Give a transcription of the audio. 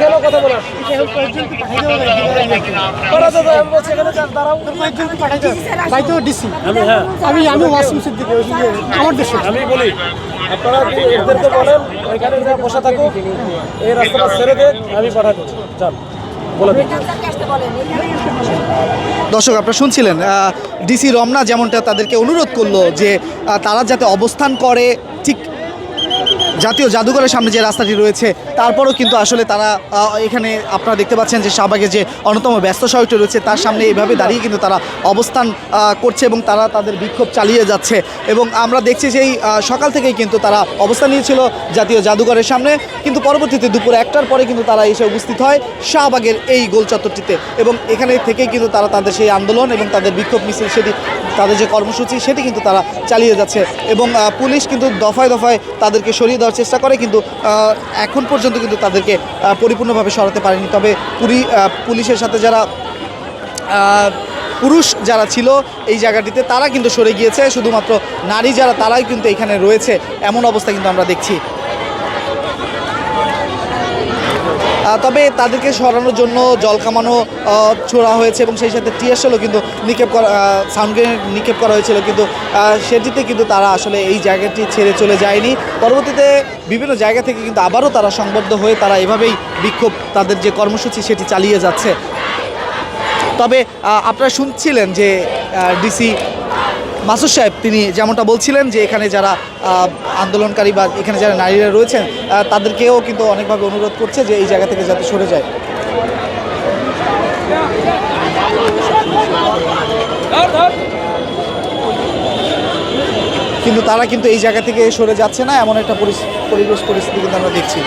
এখানেও কথা বলার ভাই তো ডিসি হ্যাঁ আমি ওয়াসিম সিদ্দিকী আমার দেশে আমি বলি আপনারা কি এদেরকে বলেন ওইখানে যা বসা থাকুক এই রাস্তাটা ছেড়ে দেন আমি পাঠাবো যান বলে দিন। দর্শক আপনারা শুনছিলেন ডিসি রমনা যেমনটা তাদেরকে অনুরোধ করলো যে তারা যাতে অবস্থান করে ঠিক জাতীয় জাদুঘরের সামনে যে রাস্তাটি রয়েছে, তারপরও কিন্তু আসলে তারা এখানে আপনারা দেখতে পাচ্ছেন যে শাহবাগে যে অন্যতম ব্যস্ত সড়কটি রয়েছে তার সামনে এইভাবে দাঁড়িয়ে কিন্তু তারা অবস্থান করছে এবং তারা তাদের বিক্ষোভ চালিয়ে যাচ্ছে। এবং আমরা দেখছি যে এই সকাল থেকেই কিন্তু তারা অবস্থান নিয়েছিল জাতীয় জাদুঘরের সামনে, কিন্তু পরবর্তীতে দুপুর 1টার পরে কিন্তু তারা এসে উপস্থিত হয় শাহবাগের এই গোল চত্বরটিতে এবং এখানে থেকেই কিন্তু তারা তাদের সেই আন্দোলন এবং তাদের বিক্ষোভ মিছিল সেটি তাদের যে কর্মসূচি সেটি কিন্তু তারা চালিয়ে যাচ্ছে। এবং পুলিশ কিন্তু দফায় দফায় তাদেরকে সরিয়ে দেওয়ার চেষ্টা করে, কিন্তু এখন পর্যন্ত কিন্তু তাদেরকে পরিপূর্ণভাবে সরাতে পারেনি। তবে পুলিশের সাথে যারা পুরুষ যারা ছিল এই জায়গাটিতে তারা কিন্তু সরে গিয়েছে, শুধুমাত্র নারী যারা তারাই কিন্তু এখানে রয়েছে এমন অবস্থা কিন্তু আমরা দেখছি। তবে তাদেরকে সরানোর জন্য জল কামানো ছোড়া হয়েছে এবং সেই সাথে টিয়ারশেলও কিন্তু নিক্ষেপ করা সাউন্ড গ্রেনেড নিক্ষেপ করা হয়েছিল, কিন্তু সেটিতে কিন্তু তারা আসলে এই জায়গাটি ছেড়ে চলে যায়নি। পরবর্তীতে বিভিন্ন জায়গা থেকে কিন্তু আবারও তারা সংবদ্ধ হয়ে তারা এভাবেই বিক্ষোভ তাদের যে কর্মসূচি সেটি চালিয়ে যাচ্ছে। তবে আপনারা শুনছিলেন যে ডিসি মাসুদ সাহেব তিনি যেমনটা বলছিলেন যে এখানে যারা আন্দোলনকারী বা এখানে যারা নারীরা রয়েছেন তাদেরকেও কিন্তু অনেকভাবে অনুরোধ করছে যে এই জায়গা থেকে যাতে সরে যায়। কিন্তু তারা কিন্তু এই জায়গা থেকে সরে যাচ্ছে না, এমন একটা পরিবেশ পরিস্থিতি কিন্তু আমরা দেখছি।